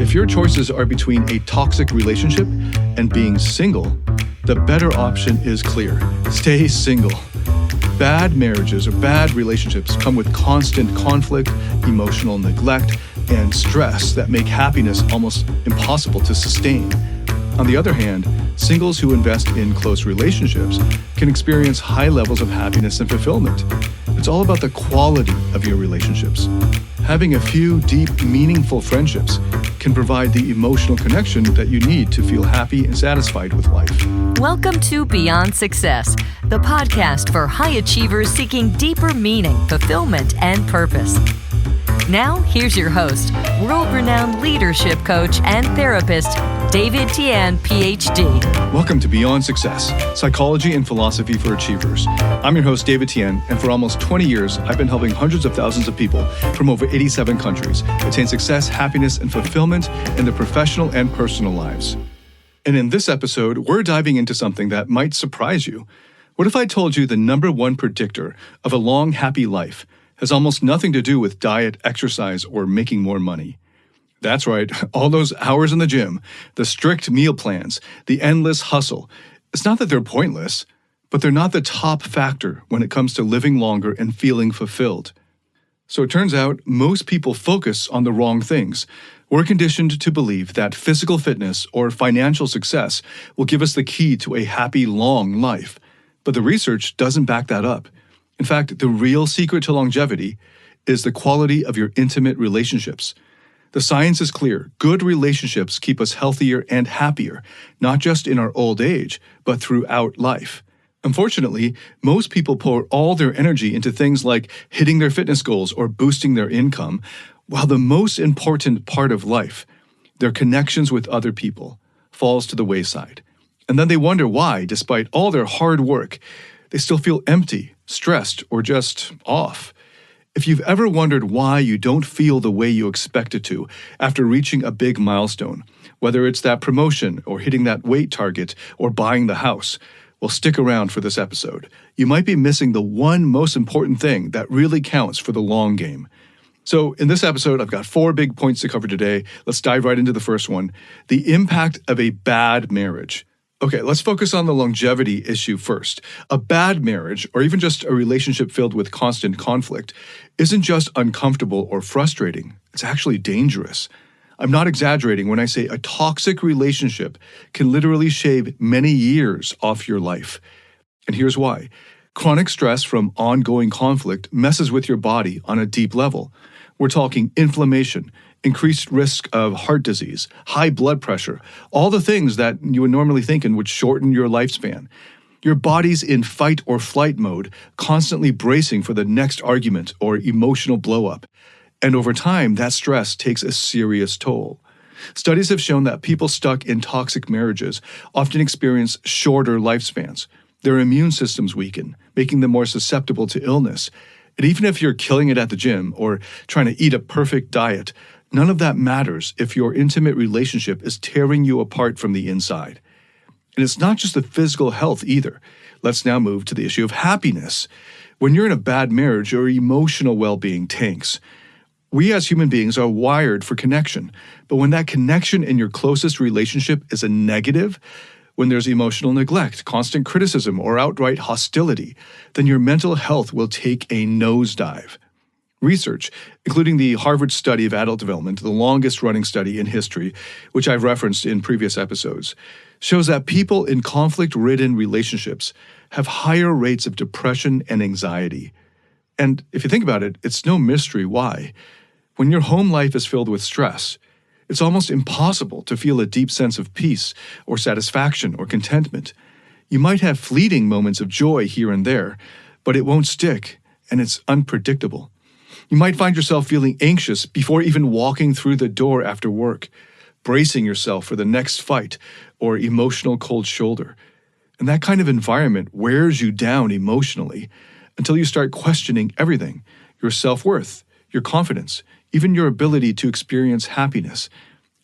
If your choices are between a toxic relationship and being single, the better option is clear. Stay single. Bad marriages or bad relationships come with constant conflict, emotional neglect, and stress that make happiness almost impossible to sustain. On the other hand, singles who invest in close relationships can experience high levels of happiness and fulfillment. It's all about the quality of your relationships. Having a few deep, meaningful friendships can provide the emotional connection that you need to feel happy and satisfied with life. Welcome to Beyond Success, the podcast for high achievers seeking deeper meaning, fulfillment, and purpose. Now, here's your host, world-renowned leadership coach and therapist, David Tian, PhD. Welcome to Beyond Success, Psychology and Philosophy for Achievers. I'm your host, David Tian, and for almost 20 years, I've been helping hundreds of thousands of people from over 87 countries attain success, happiness, and fulfillment in their professional and personal lives. And in this episode, we're diving into something that might surprise you. What if I told you the number one predictor of a long, happy life has almost nothing to do with diet, exercise, or making more money? That's right, all those hours in the gym, the strict meal plans, the endless hustle. It's not that they're pointless, but they're not the top factor when it comes to living longer and feeling fulfilled. So it turns out most people focus on the wrong things. We're conditioned to believe that physical fitness or financial success will give us the key to a happy, long life. But the research doesn't back that up. In fact, the real secret to longevity is the quality of your intimate relationships. The science is clear. Good relationships keep us healthier and happier, not just in our old age, but throughout life. Unfortunately, most people pour all their energy into things like hitting their fitness goals or boosting their income, while the most important part of life, their connections with other people, falls to the wayside. And then they wonder why, despite all their hard work, they still feel empty, stressed, or just off. If you've ever wondered why you don't feel the way you expected to after reaching a big milestone, whether it's that promotion or hitting that weight target or buying the house, well, stick around for this episode. You might be missing the one most important thing that really counts for the long game. So in this episode, I've got 4 big points to cover today. Let's dive right into the first one, the impact of a bad marriage. Okay, let's focus on the longevity issue first. A bad marriage, or even just a relationship filled with constant conflict, isn't just uncomfortable or frustrating. It's actually dangerous. I'm not exaggerating when I say a toxic relationship can literally shave many years off your life. And here's why. Chronic stress from ongoing conflict messes with your body on a deep level. We're talking inflammation, increased risk of heart disease, high blood pressure, all the things that you would normally think would shorten your lifespan. Your body's in fight or flight mode, constantly bracing for the next argument or emotional blow-up. And over time, that stress takes a serious toll. Studies have shown that people stuck in toxic marriages often experience shorter lifespans. Their immune systems weaken, making them more susceptible to illness. And even if you're killing it at the gym or trying to eat a perfect diet, none of that matters if your intimate relationship is tearing you apart from the inside. And it's not just the physical health either. Let's now move to the issue of happiness. When you're in a bad marriage, your emotional well-being tanks. We as human beings are wired for connection, but when that connection in your closest relationship is a negative, when there's emotional neglect, constant criticism, or outright hostility, then your mental health will take a nosedive. Research, including the Harvard study of adult development, the longest-running study in history, which I've referenced in previous episodes, shows that people in conflict-ridden relationships have higher rates of depression and anxiety. And if you think about it, it's no mystery why. When your home life is filled with stress, it's almost impossible to feel a deep sense of peace or satisfaction or contentment. You might have fleeting moments of joy here and there, but it won't stick, and it's unpredictable. You might find yourself feeling anxious before even walking through the door after work, bracing yourself for the next fight or emotional cold shoulder. And that kind of environment wears you down emotionally until you start questioning everything, your self-worth, your confidence, even your ability to experience happiness.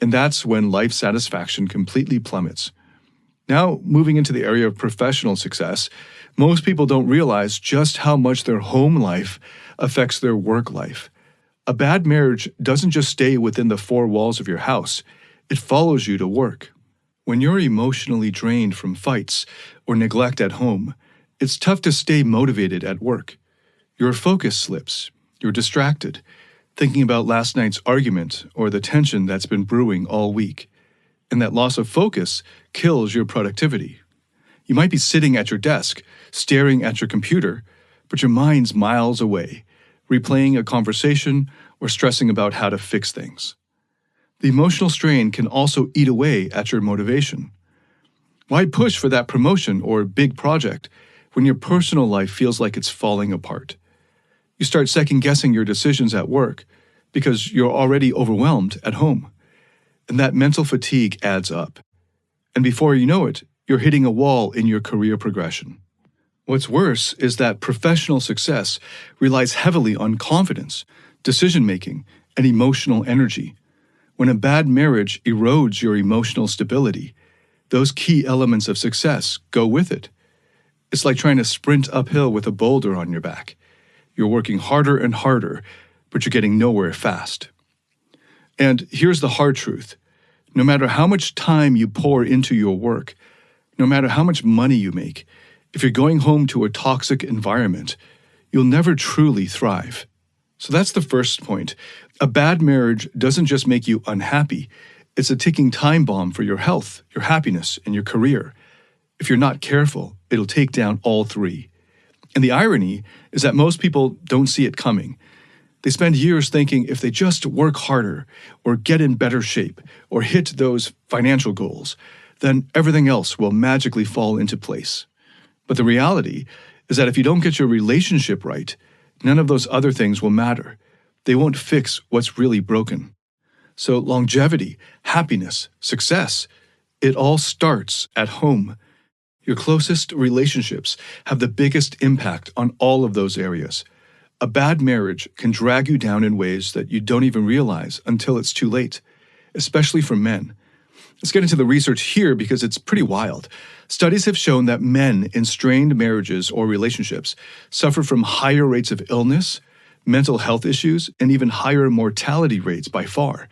And that's when life satisfaction completely plummets. Now, moving into the area of professional success, most people don't realize just how much their home life affects their work life. A bad marriage doesn't just stay within the four walls of your house, it follows you to work. When you're emotionally drained from fights or neglect at home, it's tough to stay motivated at work. Your focus slips, you're distracted, thinking about last night's argument or the tension that's been brewing all week. And that loss of focus kills your productivity. You might be sitting at your desk, staring at your computer, but your mind's miles away, replaying a conversation or stressing about how to fix things. The emotional strain can also eat away at your motivation. Why push for that promotion or big project when your personal life feels like it's falling apart? You start second-guessing your decisions at work because you're already overwhelmed at home. And that mental fatigue adds up. And before you know it, you're hitting a wall in your career progression. What's worse is that professional success relies heavily on confidence, decision-making, and emotional energy. When a bad marriage erodes your emotional stability, those key elements of success go with it. It's like trying to sprint uphill with a boulder on your back. You're working harder and harder, but you're getting nowhere fast. And here's the hard truth. No matter how much time you pour into your work, no matter how much money you make, if you're going home to a toxic environment, you'll never truly thrive. So that's the first point. A bad marriage doesn't just make you unhappy, it's a ticking time bomb for your health, your happiness, and your career. If you're not careful, it'll take down all three. And the irony is that most people don't see it coming. They spend years thinking if they just work harder, or get in better shape, or hit those financial goals, then everything else will magically fall into place. But the reality is that if you don't get your relationship right, none of those other things will matter. They won't fix what's really broken. So longevity, happiness, success, it all starts at home. Your closest relationships have the biggest impact on all of those areas. A bad marriage can drag you down in ways that you don't even realize until it's too late, especially for men. Let's get into the research here because it's pretty wild. Studies have shown that men in strained marriages or relationships suffer from higher rates of illness, mental health issues, and even higher mortality rates by far.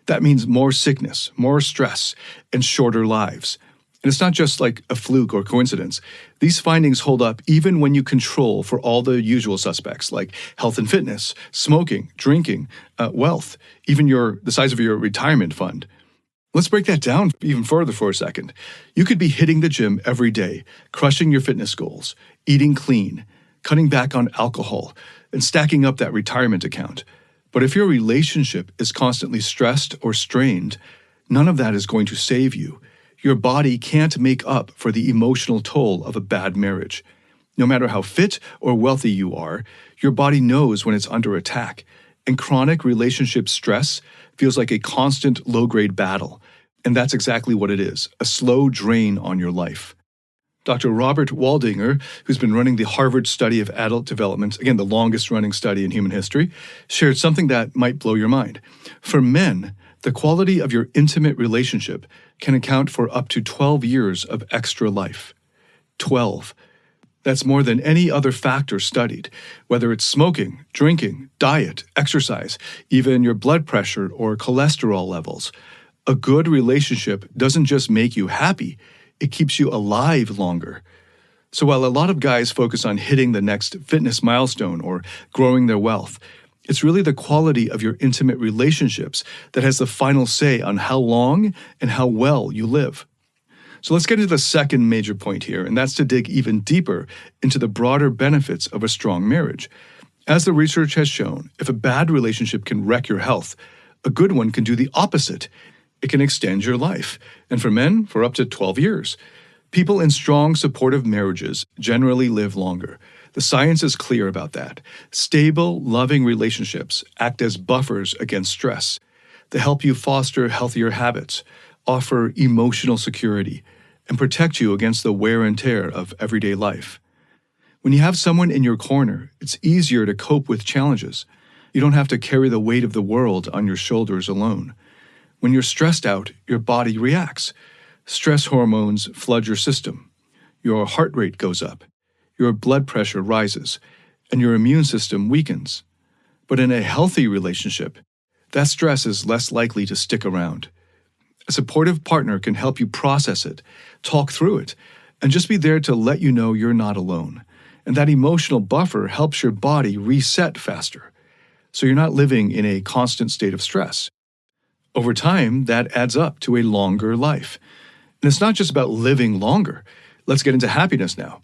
That means more sickness, more stress, and shorter lives. And it's not just like a fluke or coincidence. These findings hold up even when you control for all the usual suspects like health and fitness, smoking, drinking, wealth, even the size of your retirement fund. Let's break that down even further for a second. You could be hitting the gym every day, crushing your fitness goals, eating clean, cutting back on alcohol, and stacking up that retirement account. But if your relationship is constantly stressed or strained, none of that is going to save you. Your body can't make up for the emotional toll of a bad marriage. No matter how fit or wealthy you are, your body knows when it's under attack, and chronic relationship stress feels like a constant low-grade battle. And that's exactly what it is, a slow drain on your life. Dr. Robert Waldinger, who's been running the Harvard study of adult development, again, the longest-running study in human history, shared something that might blow your mind. For men, the quality of your intimate relationship can account for up to 12 years of extra life. 12. That's more than any other factor studied, whether it's smoking, drinking, diet, exercise, even your blood pressure or cholesterol levels. A good relationship doesn't just make you happy, it keeps you alive longer. So while a lot of guys focus on hitting the next fitness milestone or growing their wealth, it's really the quality of your intimate relationships that has the final say on how long and how well you live. So let's get into the second major point here, and that's to dig even deeper into the broader benefits of a strong marriage. As the research has shown, if a bad relationship can wreck your health, a good one can do the opposite. It can extend your life, and for men, for up to 12 years. People in strong, supportive marriages generally live longer. The science is clear about that. Stable, loving relationships act as buffers against stress. They help you foster healthier habits, offer emotional security, and protect you against the wear and tear of everyday life. When you have someone in your corner, it's easier to cope with challenges. You don't have to carry the weight of the world on your shoulders alone. When you're stressed out, your body reacts. Stress hormones flood your system. Your heart rate goes up. Your blood pressure rises, and your immune system weakens. But in a healthy relationship, that stress is less likely to stick around. A supportive partner can help you process it, talk through it, and just be there to let you know you're not alone. And that emotional buffer helps your body reset faster, so you're not living in a constant state of stress. Over time, that adds up to a longer life. And it's not just about living longer. Let's get into happiness now.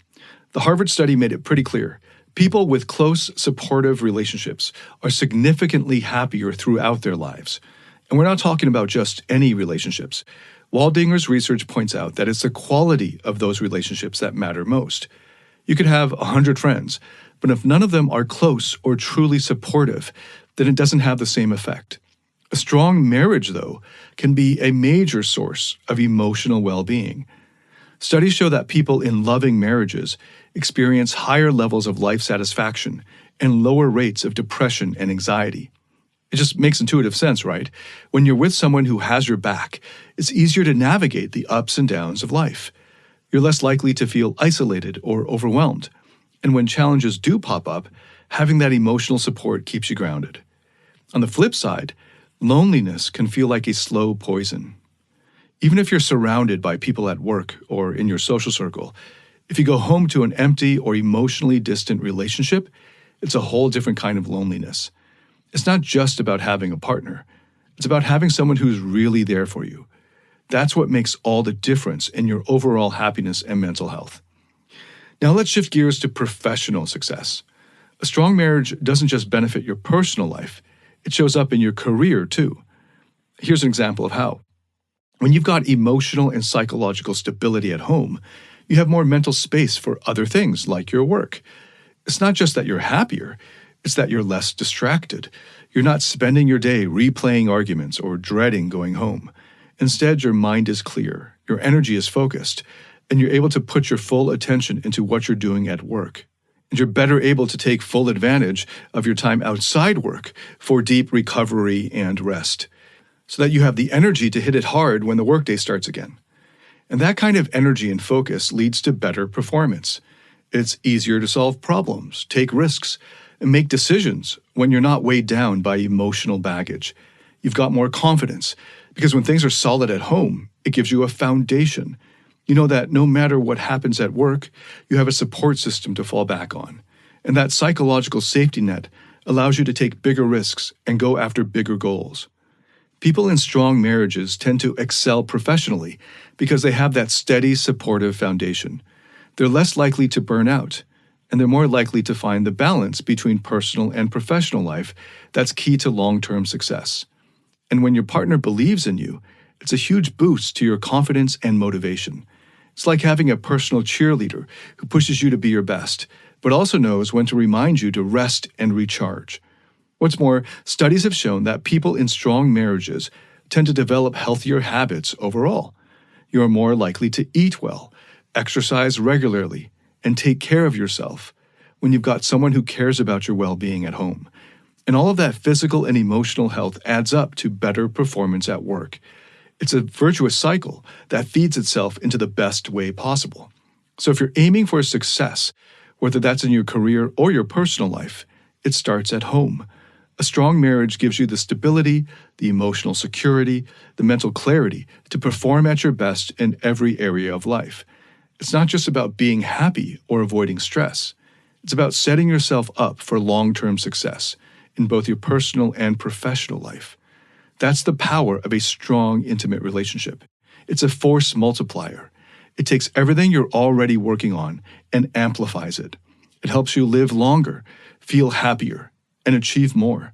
The Harvard study made it pretty clear. People with close, supportive relationships are significantly happier throughout their lives. And we're not talking about just any relationships. Waldinger's research points out that it's the quality of those relationships that matter most. You could have 100 friends, but if none of them are close or truly supportive, then it doesn't have the same effect. A strong marriage, though, can be a major source of emotional well-being. Studies show that people in loving marriages experience higher levels of life satisfaction and lower rates of depression and anxiety. It just makes intuitive sense, right? When you're with someone who has your back, it's easier to navigate the ups and downs of life. You're less likely to feel isolated or overwhelmed. And when challenges do pop up, having that emotional support keeps you grounded. On the flip side, loneliness can feel like a slow poison. Even if you're surrounded by people at work or in your social circle, if you go home to an empty or emotionally distant relationship, it's a whole different kind of loneliness. It's not just about having a partner. It's about having someone who's really there for you. That's what makes all the difference in your overall happiness and mental health. Now let's shift gears to professional success. A strong marriage doesn't just benefit your personal life, it shows up in your career too. Here's an example of how. When you've got emotional and psychological stability at home, you have more mental space for other things like your work. It's not just that you're happier, it's that you're less distracted. You're not spending your day replaying arguments or dreading going home. Instead, your mind is clear, your energy is focused, and you're able to put your full attention into what you're doing at work. And you're better able to take full advantage of your time outside work for deep recovery and rest, so that you have the energy to hit it hard when the workday starts again. And that kind of energy and focus leads to better performance. It's easier to solve problems, take risks, and make decisions when you're not weighed down by emotional baggage. You've got more confidence, because when things are solid at home, it gives you a foundation. You know that no matter what happens at work, you have a support system to fall back on. And that psychological safety net allows you to take bigger risks and go after bigger goals. People in strong marriages tend to excel professionally because they have that steady, supportive foundation. They're less likely to burn out, and they're more likely to find the balance between personal and professional life that's key to long-term success. And when your partner believes in you, it's a huge boost to your confidence and motivation. It's like having a personal cheerleader who pushes you to be your best, but also knows when to remind you to rest and recharge. What's more, studies have shown that people in strong marriages tend to develop healthier habits overall. You are more likely to eat well, exercise regularly, and take care of yourself when you've got someone who cares about your well-being at home. And all of that physical and emotional health adds up to better performance at work. It's a virtuous cycle that feeds itself into the best way possible. So if you're aiming for success, whether that's in your career or your personal life, it starts at home. A strong marriage gives you the stability, the emotional security, the mental clarity to perform at your best in every area of life. It's not just about being happy or avoiding stress. It's about setting yourself up for long-term success in both your personal and professional life. That's the power of a strong, intimate relationship. It's a force multiplier. It takes everything you're already working on and amplifies it. It helps you live longer, feel happier, and achieve more.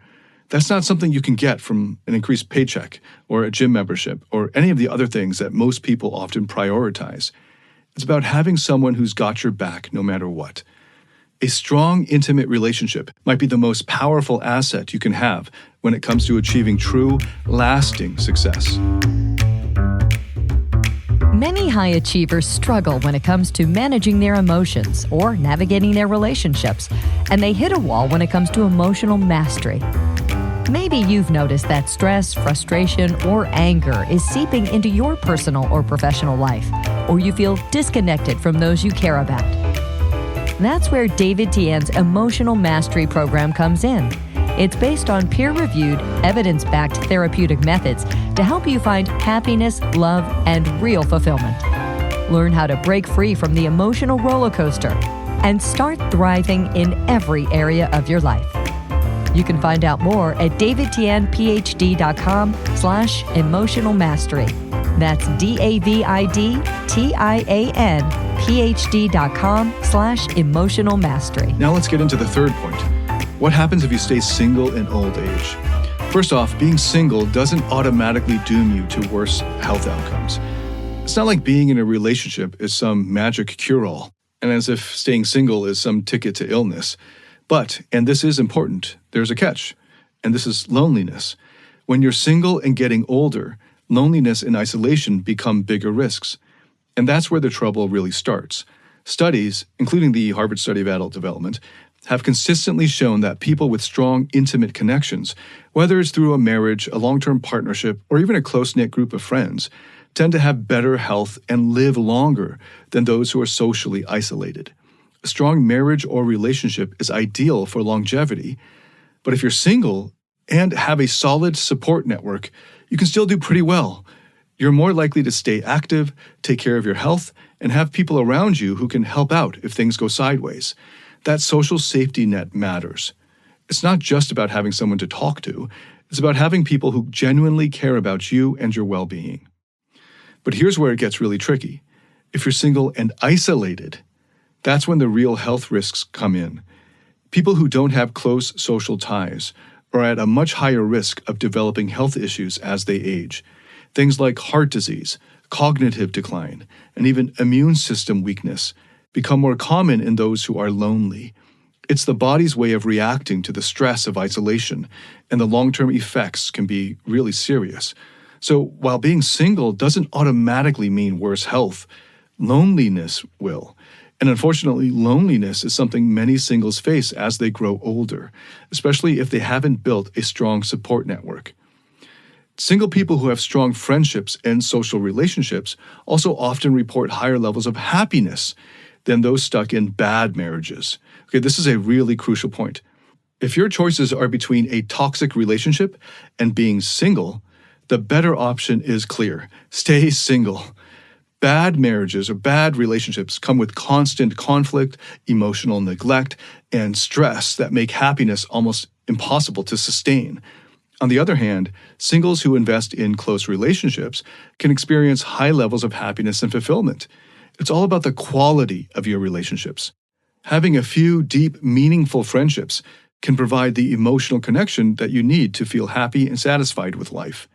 That's not something you can get from an increased paycheck or a gym membership or any of the other things that most people often prioritize. It's about having someone who's got your back no matter what. A strong, intimate relationship might be the most powerful asset you can have when it comes to achieving true, lasting success. Many high achievers struggle when it comes to managing their emotions or navigating their relationships, and they hit a wall when it comes to emotional mastery. Maybe you've noticed that stress, frustration, or anger is seeping into your personal or professional life, or you feel disconnected from those you care about. That's where David Tian's Emotional Mastery Program comes in. It's based on peer-reviewed, evidence-backed therapeutic methods to help you find happiness, love, and real fulfillment. Learn how to break free from the emotional roller coaster and start thriving in every area of your life. You can find out more at davidtianphd.com/emotional mastery. That's DAVIDTIANPHD.com/emotional mastery. Now let's get into the third point. What happens if you stay single in old age? First off, being single doesn't automatically doom you to worse health outcomes. It's not like being in a relationship is some magic cure-all, and as if staying single is some ticket to illness. But, and this is important, there's a catch, and this is loneliness. When you're single and getting older, loneliness and isolation become bigger risks. And that's where the trouble really starts. Studies, including the Harvard Study of Adult Development, have consistently shown that people with strong, intimate connections, whether it's through a marriage, a long-term partnership, or even a close-knit group of friends, tend to have better health and live longer than those who are socially isolated. A strong marriage or relationship is ideal for longevity, but if you're single and have a solid support network, you can still do pretty well. You're more likely to stay active, take care of your health, and have people around you who can help out if things go sideways. That social safety net matters. It's not just about having someone to talk to, it's about having people who genuinely care about you and your well-being. But here's where it gets really tricky. If you're single and isolated, that's when the real health risks come in. People who don't have close social ties are at a much higher risk of developing health issues as they age. Things like heart disease, cognitive decline, and even immune system weakness become more common in those who are lonely. It's the body's way of reacting to the stress of isolation, and the long-term effects can be really serious. So while being single doesn't automatically mean worse health, loneliness will. And unfortunately, loneliness is something many singles face as they grow older, especially if they haven't built a strong support network. Single people who have strong friendships and social relationships also often report higher levels of happiness than those stuck in bad marriages. Okay, this is a really crucial point. If your choices are between a toxic relationship and being single, the better option is clear. Stay single. Bad marriages or bad relationships come with constant conflict, emotional neglect, and stress that make happiness almost impossible to sustain. On the other hand, singles who invest in close relationships can experience high levels of happiness and fulfillment. It's all about the quality of your relationships. Having a few deep, meaningful friendships can provide the emotional connection that you need to feel happy and satisfied with life.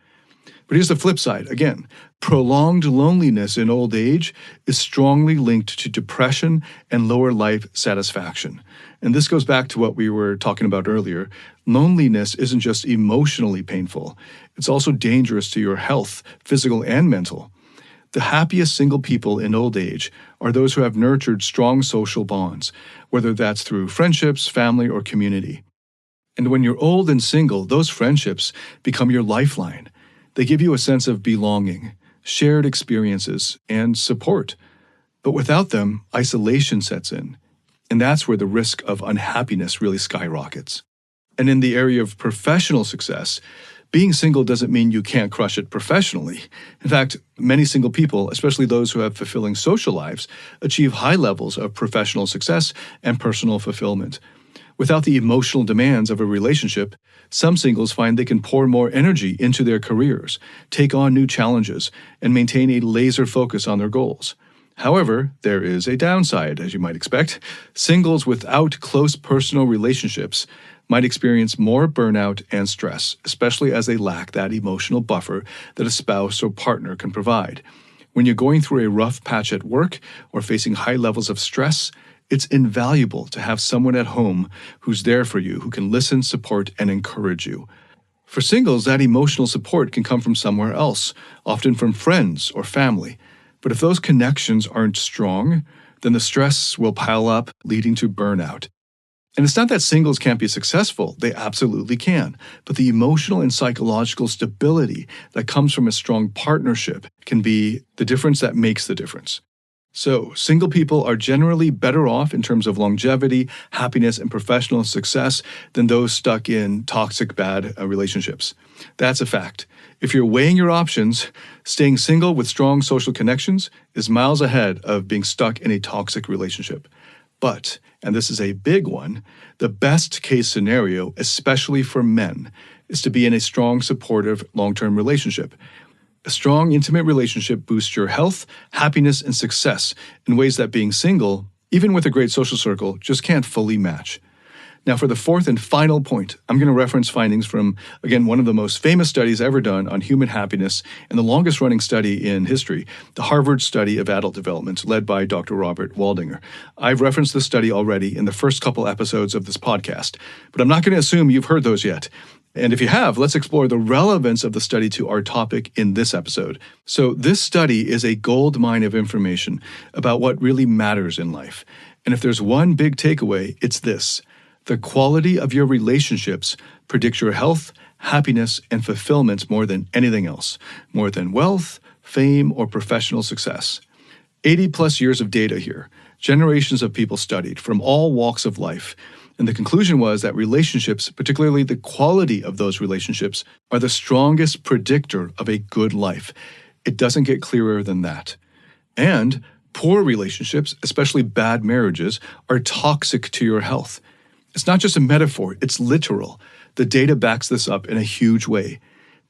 But here's the flip side. Again, prolonged loneliness in old age is strongly linked to depression and lower life satisfaction. And this goes back to what we were talking about earlier. Loneliness isn't just emotionally painful. It's also dangerous to your health, physical and mental. The happiest single people in old age are those who have nurtured strong social bonds, whether that's through friendships, family, or community. And when you're old and single, those friendships become your lifeline. They give you a sense of belonging, shared experiences, and support. But without them, isolation sets in. And that's where the risk of unhappiness really skyrockets. And in the area of professional success, being single doesn't mean you can't crush it professionally. In fact, many single people, especially those who have fulfilling social lives, achieve high levels of professional success and personal fulfillment. Without the emotional demands of a relationship, some singles find they can pour more energy into their careers, take on new challenges, and maintain a laser focus on their goals. However, there is a downside, as you might expect. Singles without close personal relationships might experience more burnout and stress, especially as they lack that emotional buffer that a spouse or partner can provide. When you're going through a rough patch at work or facing high levels of stress, it's invaluable to have someone at home who's there for you, who can listen, support, and encourage you. For singles, that emotional support can come from somewhere else, often from friends or family. But if those connections aren't strong, then the stress will pile up, leading to burnout. And it's not that singles can't be successful. They absolutely can. But the emotional and psychological stability that comes from a strong partnership can be the difference that makes the difference. So, single people are generally better off in terms of longevity, happiness, and professional success than those stuck in toxic, bad relationships. That's a fact. If you're weighing your options, staying single with strong social connections is miles ahead of being stuck in a toxic relationship. But, and this is a big one, the best case scenario, especially for men, is to be in a strong, supportive, long-term relationship. A strong, intimate relationship boosts your health, happiness, and success in ways that being single, even with a great social circle, just can't fully match. Now, for the fourth and final point, I'm going to reference findings from, again, one of the most famous studies ever done on human happiness and the longest-running study in history, the Harvard Study of Adult Development, led by Dr. Robert Waldinger. I've referenced this study already in the first couple episodes of this podcast, but I'm not going to assume you've heard those yet. And if you have, let's explore the relevance of the study to our topic in this episode. So this study is a gold mine of information about what really matters in life. And if there's one big takeaway, it's this. The quality of your relationships predict your health, happiness, and fulfillment more than anything else, more than wealth, fame, or professional success. 80 plus years of data here, generations of people studied from all walks of life. And the conclusion was that relationships, particularly the quality of those relationships, are the strongest predictor of a good life. It doesn't get clearer than that. And poor relationships, especially bad marriages, are toxic to your health. It's not just a metaphor, it's literal. The data backs this up in a huge way.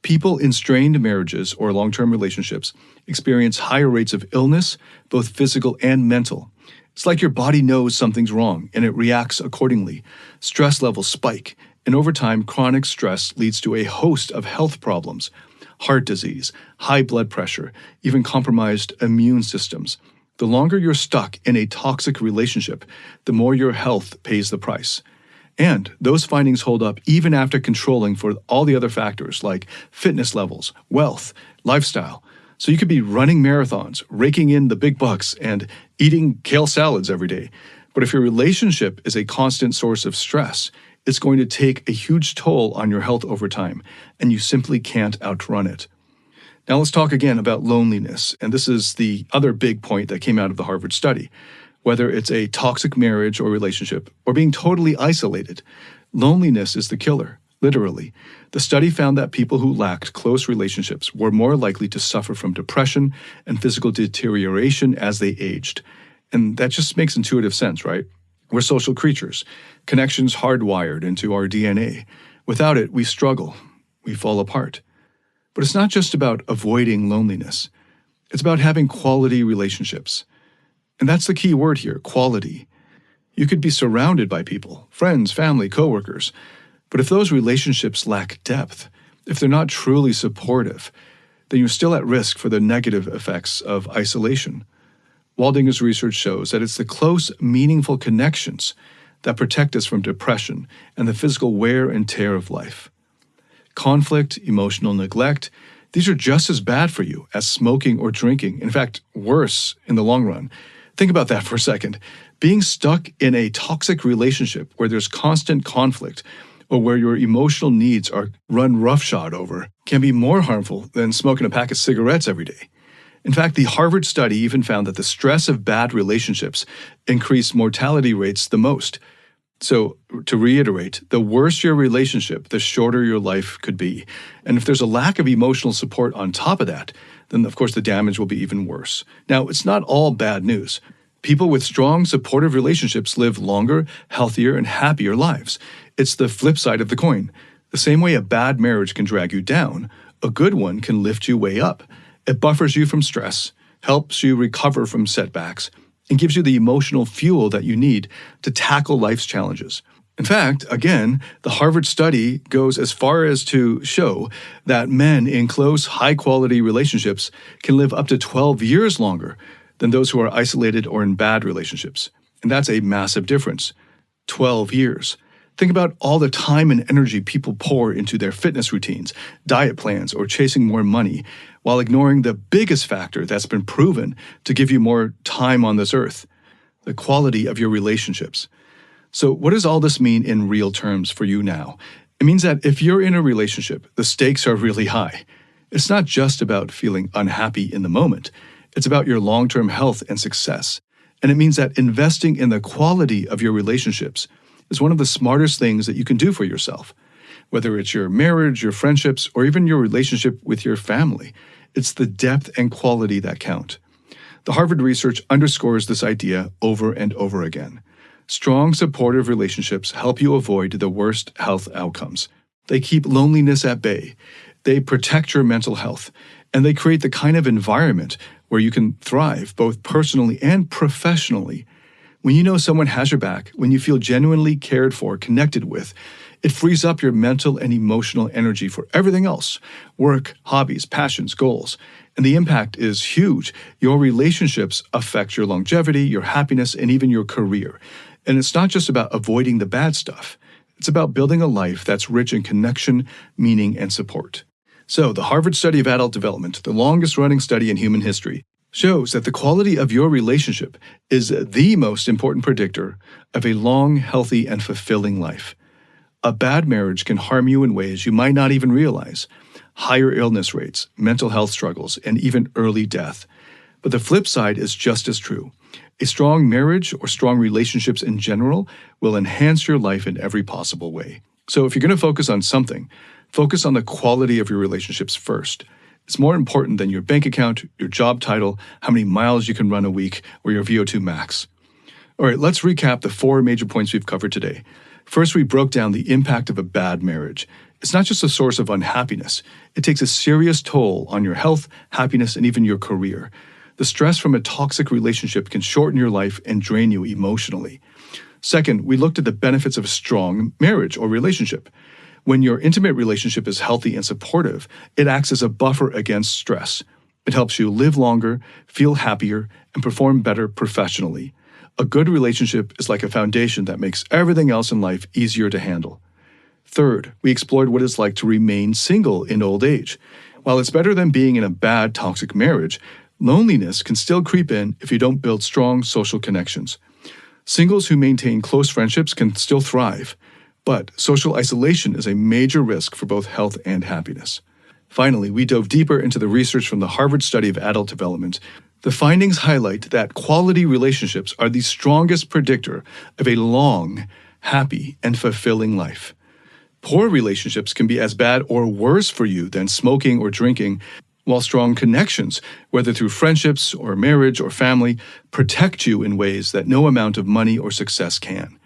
People in strained marriages or long-term relationships experience higher rates of illness, both physical and mental. It's like your body knows something's wrong and it reacts accordingly. Stress levels spike, and over time, chronic stress leads to a host of health problems, heart disease, high blood pressure, even compromised immune systems. The longer you're stuck in a toxic relationship, the more your health pays the price. And those findings hold up even after controlling for all the other factors like fitness levels, wealth, lifestyle. So you could be running marathons, raking in the big bucks, and eating kale salads every day. But if your relationship is a constant source of stress, it's going to take a huge toll on your health over time, and you simply can't outrun it. Now let's talk again about loneliness, and this is the other big point that came out of the Harvard study. Whether it's a toxic marriage or relationship, or being totally isolated, loneliness is the killer. Literally, the study found that people who lacked close relationships were more likely to suffer from depression and physical deterioration as they aged. And that just makes intuitive sense, right? We're social creatures, connections hardwired into our DNA. Without it, we struggle, we fall apart. But it's not just about avoiding loneliness. It's about having quality relationships. And that's the key word here, quality. You could be surrounded by people, friends, family, coworkers. But if those relationships lack depth, if they're not truly supportive, then you're still at risk for the negative effects of isolation. Waldinger's research shows that it's the close, meaningful connections that protect us from depression and the physical wear and tear of life. Conflict, emotional neglect, these are just as bad for you as smoking or drinking. In fact, worse in the long run. Think about that for a second. Being stuck in a toxic relationship where there's constant conflict or where your emotional needs are run roughshod over can be more harmful than smoking a pack of cigarettes every day. In fact, the Harvard study even found that the stress of bad relationships increased mortality rates the most. So, to reiterate, the worse your relationship, the shorter your life could be. And if there's a lack of emotional support on top of that, then of course the damage will be even worse. Now, it's not all bad news. People with strong, supportive relationships live longer, healthier, and happier lives. It's the flip side of the coin. The same way a bad marriage can drag you down, a good one can lift you way up. It buffers you from stress, helps you recover from setbacks, and gives you the emotional fuel that you need to tackle life's challenges. In fact, again, the Harvard study goes as far as to show that men in close, high-quality relationships can live up to 12 years longer than those who are isolated or in bad relationships. And that's a massive difference. 12 years. Think about all the time and energy people pour into their fitness routines, diet plans, or chasing more money, while ignoring the biggest factor that's been proven to give you more time on this earth, the quality of your relationships. So what does all this mean in real terms for you now? It means that if you're in a relationship, the stakes are really high. It's not just about feeling unhappy in the moment. It's about your long-term health and success. And it means that investing in the quality of your relationships is one of the smartest things that you can do for yourself. Whether it's your marriage, your friendships, or even your relationship with your family, it's the depth and quality that count. The Harvard research underscores this idea over and over again. Strong, supportive relationships help you avoid the worst health outcomes. They keep loneliness at bay. They protect your mental health, and they create the kind of environment where you can thrive both personally and professionally. When you know someone has your back, when you feel genuinely cared for, connected with, it frees up your mental and emotional energy for everything else: work, hobbies, passions, goals. And the impact is huge. Your relationships affect your longevity, your happiness, and even your career. And it's not just about avoiding the bad stuff. It's about building a life that's rich in connection, meaning, and support. So, the Harvard study of adult development, the longest-running study in human history, shows that the quality of your relationship is the most important predictor of a long, healthy, and fulfilling life. A bad marriage can harm you in ways you might not even realize: higher illness rates, mental health struggles, and even early death. But the flip side is just as true. A strong marriage, or strong relationships in general, will enhance your life in every possible way. So if you're going to focus on something, focus on the quality of your relationships first. It's more important than your bank account, your job title, how many miles you can run a week, or your VO2 max. All right, let's recap the 4 major points we've covered today. First, we broke down the impact of a bad marriage. It's not just a source of unhappiness. It takes a serious toll on your health, happiness, and even your career. The stress from a toxic relationship can shorten your life and drain you emotionally. Second, we looked at the benefits of a strong marriage or relationship. When your intimate relationship is healthy and supportive, it acts as a buffer against stress. It helps you live longer, feel happier, and perform better professionally. A good relationship is like a foundation that makes everything else in life easier to handle. Third, we explored what it's like to remain single in old age. While it's better than being in a bad, toxic marriage, loneliness can still creep in if you don't build strong social connections. Singles who maintain close friendships can still thrive, but social isolation is a major risk for both health and happiness. Finally, we dove deeper into the research from the Harvard study of adult development. The findings highlight that quality relationships are the strongest predictor of a long, happy, and fulfilling life. Poor relationships can be as bad or worse for you than smoking or drinking, while strong connections, whether through friendships or marriage or family, protect you in ways that no amount of money or success can.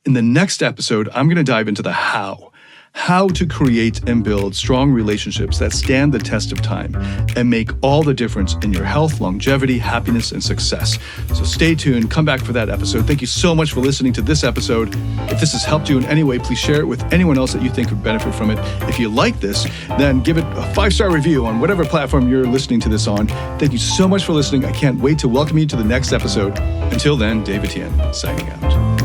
In the next episode, I'm going to dive into the how to create and build strong relationships that stand the test of time and make all the difference in your health, longevity, happiness, and success. So stay tuned, come back for that episode. Thank you so much for listening to this episode. If this has helped you in any way, please share it with anyone else that you think would benefit from it. If you like this, then give it a 5-star review on whatever platform you're listening to this on. Thank you so much for listening. I can't wait to welcome you to the next episode. Until then, David Tian, signing out.